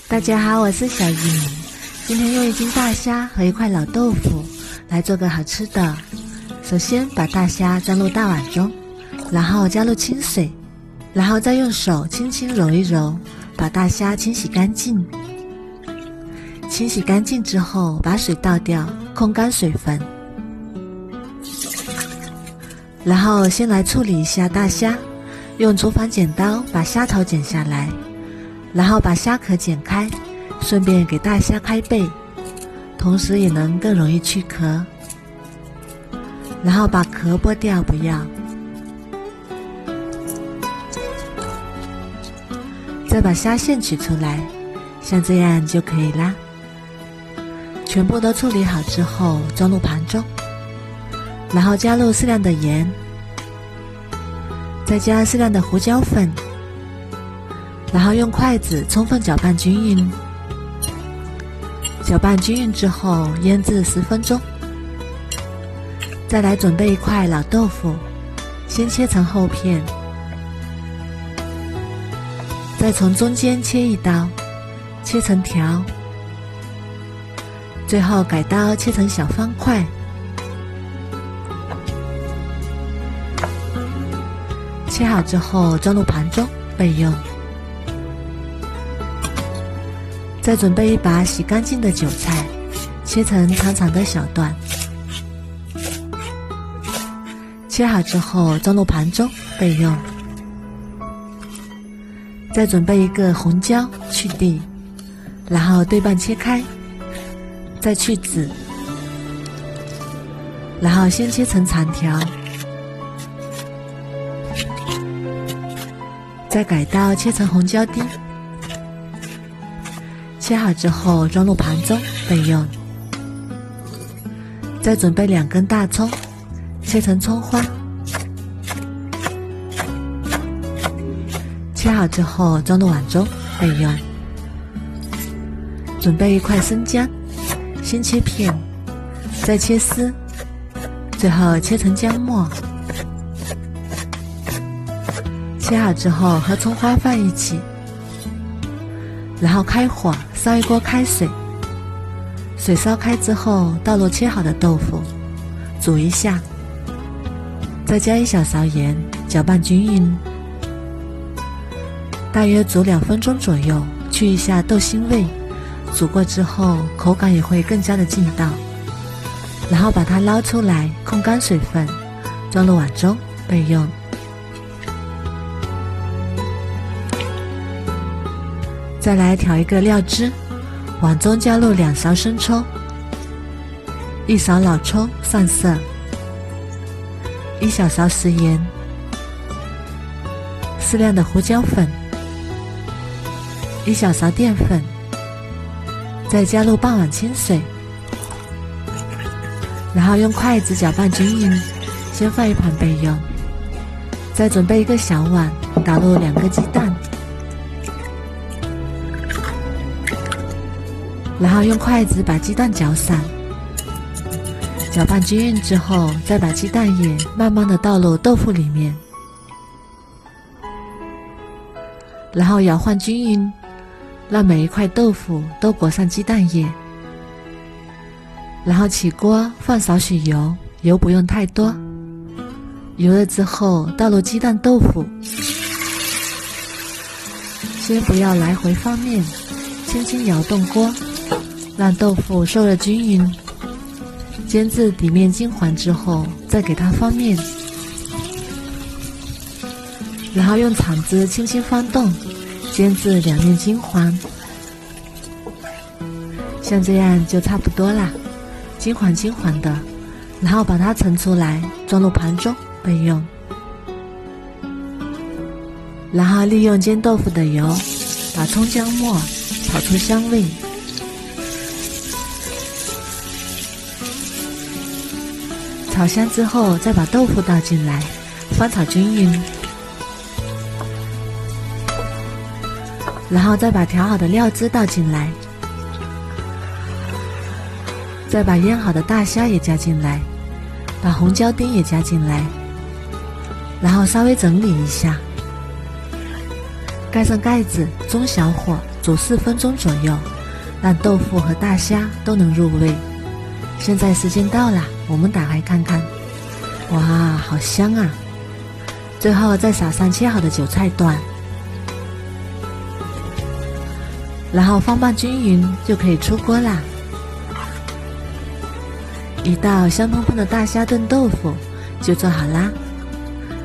大家好，我是小云。今天用一斤大虾和一块老豆腐来做个好吃的。首先把大虾装入大碗中，然后加入清水，然后再用手轻轻揉一揉，把大虾清洗干净。清洗干净之后，把水倒掉，控干水分。然后先来处理一下大虾，用厨房剪刀把虾头剪下来，然后把虾壳剪开，顺便给大虾开背，同时也能更容易去壳。然后把壳剥掉不要，再把虾线取出来，像这样就可以啦。全部都处理好之后，装入盘中，然后加入适量的盐，再加适量的胡椒粉，然后用筷子充分搅拌均匀。搅拌均匀之后，腌制10分钟。再来准备一块老豆腐，先切成厚片，再从中间切一刀，切成条，最后改刀切成小方块。切好之后装入盘中备用。再准备一把洗干净的韭菜，切成长长的小段。切好之后装入盘中备用。再准备一个红椒去蒂，然后对半切开，再去籽，然后先切成长条，再改刀切成红椒丁。切好之后装入盘中备用。再准备2根大葱，切成葱花。切好之后装入碗中备用。准备一块生姜，先切片，再切丝，最后切成姜末。切好之后和葱花放一起，然后开火烧一锅开水，水烧开之后倒入切好的豆腐，煮一下，再加1小勺盐，搅拌均匀，大约煮2分钟左右，去一下豆腥味。煮过之后口感也会更加的劲道。然后把它捞出来，控干水分，装入碗中备用。再来调一个料汁，碗中加入2勺生抽，1勺老抽上色，1小勺食盐，适量的胡椒粉，1小勺淀粉，再加入半碗清水，然后用筷子搅拌均匀，先放一盘备用。再准备一个小碗，打入2个鸡蛋，然后用筷子把鸡蛋搅散，搅拌均匀之后，再把鸡蛋液慢慢的倒入豆腐里面，然后摇晃均匀，让每一块豆腐都裹上鸡蛋液。然后起锅放少许油，油不用太多。油热之后倒入鸡蛋豆腐，先不要来回翻面，轻轻摇动锅，让豆腐受热均匀。煎至底面金黄之后，再给它翻面，然后用铲子轻轻翻动，煎至2面金黄。像这样就差不多啦，金黄金黄的。然后把它盛出来，装入盘中备用。然后利用煎豆腐的油，把葱姜末炒出香味。炒香之后，再把豆腐倒进来，翻炒均匀。然后再把调好的料汁倒进来，再把腌好的大虾也加进来，把红椒丁也加进来，然后稍微整理一下，盖上盖子，中小火煮4分钟左右，让豆腐和大虾都能入味。现在时间到了，我们打开看看。哇，好香啊！最后再撒上切好的韭菜段，然后放拌均匀就可以出锅啦。一道香喷喷的大虾炖豆腐就做好啦。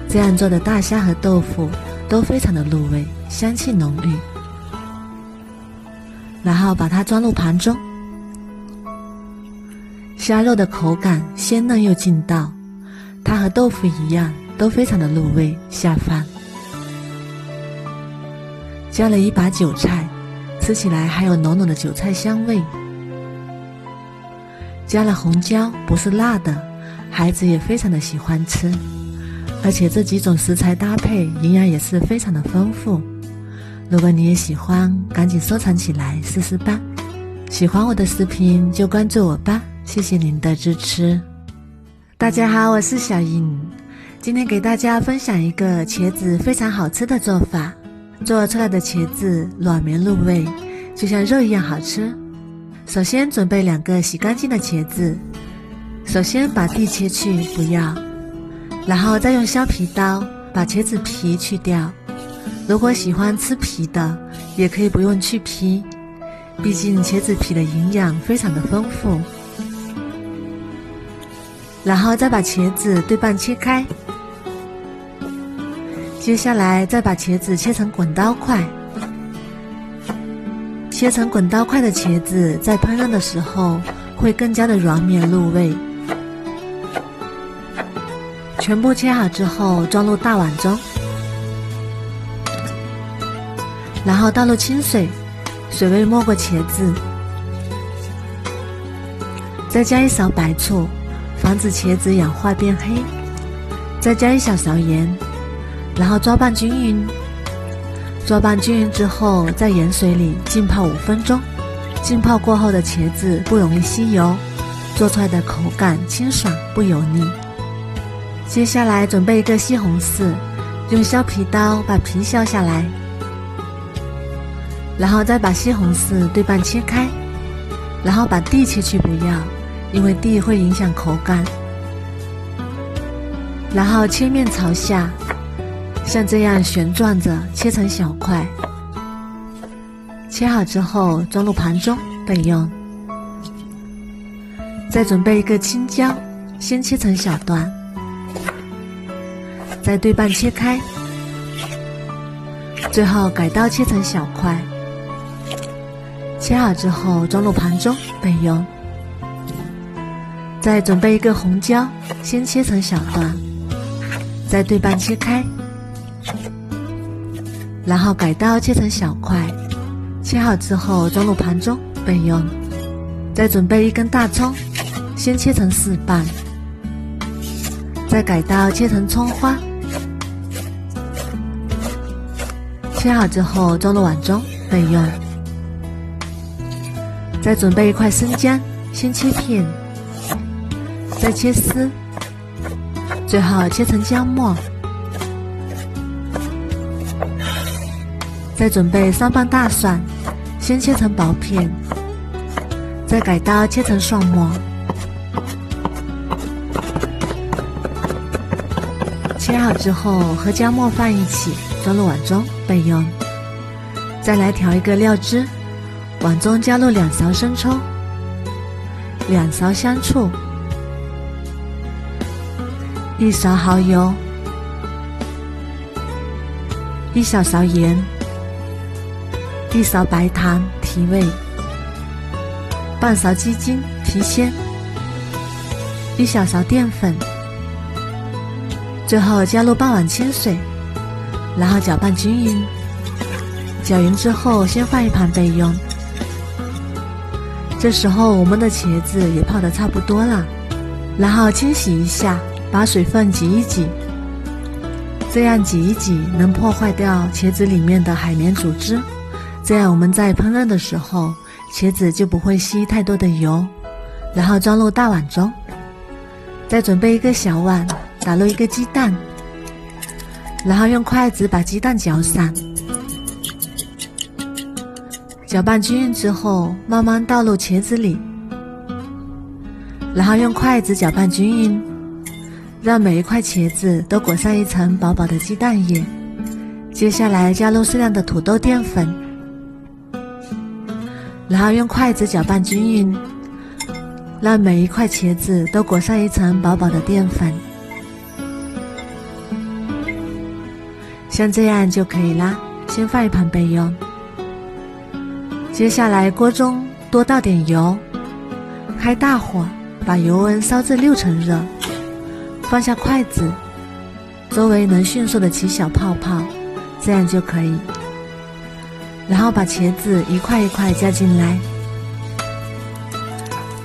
这样做的大虾和豆腐都非常的入味，香气浓郁。然后把它装入盘中，虾肉的口感鲜嫩又劲道，它和豆腐一样都非常的入味下饭。加了一把韭菜，吃起来还有浓浓的韭菜香味。加了红椒，不是辣的，孩子也非常的喜欢吃。而且这几种食材搭配营养也是非常的丰富。如果你也喜欢，赶紧收藏起来试试吧。喜欢我的视频就关注我吧，谢谢您的支持。大家好，我是小莹，今天给大家分享一个茄子非常好吃的做法。做出来的茄子软绵入味，就像肉一样好吃。首先准备2个洗干净的茄子，首先把蒂切去不要，然后再用削皮刀把茄子皮去掉。如果喜欢吃皮的，也可以不用去皮，毕竟茄子皮的营养非常的丰富。然后再把茄子对半切开，接下来再把茄子切成滚刀块。切成滚刀块的茄子在烹饪的时候会更加的软绵入味。全部切好之后装入大碗中，然后倒入清水，水位没过茄子，再加1勺白醋，防止茄子氧化变黑，再加1小勺盐，然后抓拌均匀。抓拌均匀之后，在盐水里浸泡5分钟。浸泡过后的茄子不容易吸油，做出来的口感清爽不油腻。接下来准备一个西红柿，用削皮刀把皮削下来，然后再把西红柿对半切开，然后把蒂切去不要，因为蒂会影响口感。然后切面朝下，像这样旋转着切成小块。切好之后装入盘中备用。再准备一个青椒，先切成小段，再对半切开，最后改刀切成小块。切好之后装入盘中备用。再准备一个红椒，先切成小段，再对半切开，然后改刀切成小块。切好之后装入盘中备用。再准备一根大葱，先切成4瓣，再改刀切成葱花。切好之后装入碗中备用。再准备一块生姜，先切片，再切丝，最后切成姜末。再准备3瓣大蒜，先切成薄片，再改刀切成蒜末。切好之后和姜末放一起，装入碗中备用。再来调一个料汁，碗中加入2勺生抽，2勺香醋，1勺蚝油，1小勺盐，1勺白糖提味，半勺鸡精提鲜，1小勺淀粉，最后加入半碗清水，然后搅拌均匀。搅匀之后先放一旁备用。这时候我们的茄子也泡得差不多了，然后清洗一下，把水分挤一挤，这样挤一挤能破坏掉茄子里面的海绵组织，这样我们在烹饪的时候茄子就不会吸太多的油。然后装入大碗中，再准备一个小碗，打入一个鸡蛋，然后用筷子把鸡蛋搅散，搅拌均匀之后，慢慢倒入茄子里，然后用筷子搅拌均匀，让每一块茄子都裹上一层薄薄的鸡蛋液。接下来加入适量的土豆淀粉，然后用筷子搅拌均匀，让每一块茄子都裹上一层薄薄的淀粉。像这样就可以啦，先放一旁备用。接下来锅中多倒点油，开大火，把油温烧至6成热，放下筷子，周围能迅速的起小泡泡，这样就可以。然后把茄子一块一块加进来，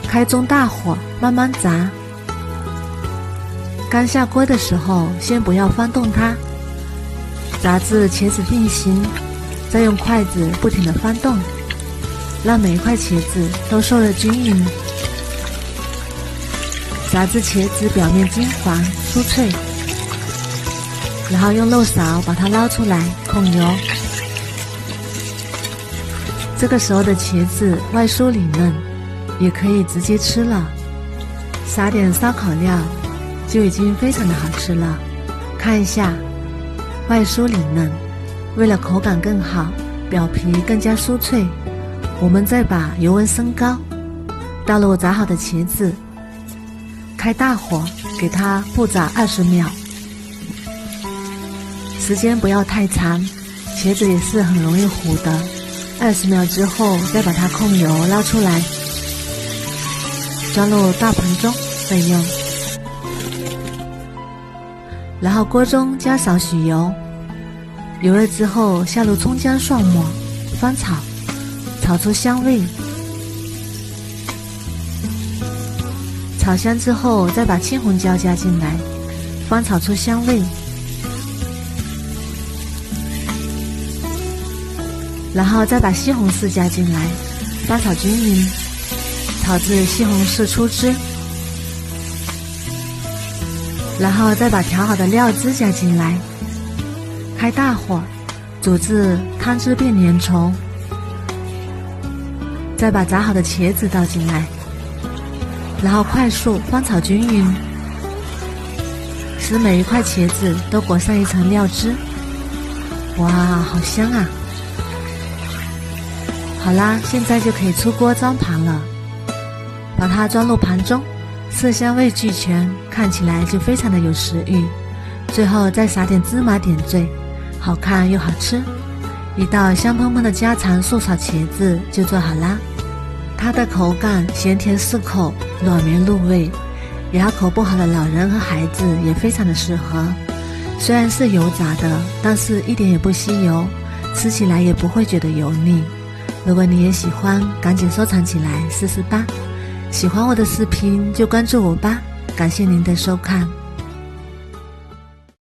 开中大火慢慢炸。刚下锅的时候先不要翻动它，炸至茄子定型，再用筷子不停地翻动，让每一块茄子都受热均匀，炸至茄子表面金黄酥脆，然后用漏勺把它捞出来控油。这个时候的茄子外酥里嫩，也可以直接吃了，撒点烧烤料就已经非常的好吃了。看一下，外酥里嫩，为了口感更好，表皮更加酥脆，我们再把油温升高，倒入炸好的茄子，开大火给它复炸20秒，时间不要太长，茄子也是很容易糊的。20秒之后再把它控油捞出来，装入大盆中备用。然后锅中加少许油，油热之后下入葱姜蒜末，翻炒，炒出香味。炒香之后再把青红椒加进来，翻炒出香味。然后再把西红柿加进来，翻炒均匀，炒至西红柿出汁。然后再把调好的料汁加进来，开大火，煮至汤汁变粘稠。再把炸好的茄子倒进来，然后快速翻炒均匀，使每一块茄子都裹上一层料汁。哇，好香啊！好啦，现在就可以出锅装盘了，把它装入盘中，色香味俱全，看起来就非常的有食欲。最后再撒点芝麻点缀，好看又好吃。一道香喷喷的家常素炒茄子就做好啦。它的口感咸甜适口，软绵入味，牙口不好的老人和孩子也非常的适合。虽然是油炸的，但是一点也不吸油，吃起来也不会觉得油腻。如果你也喜欢，赶紧收藏起来试试吧。喜欢我的视频就关注我吧，感谢您的收看。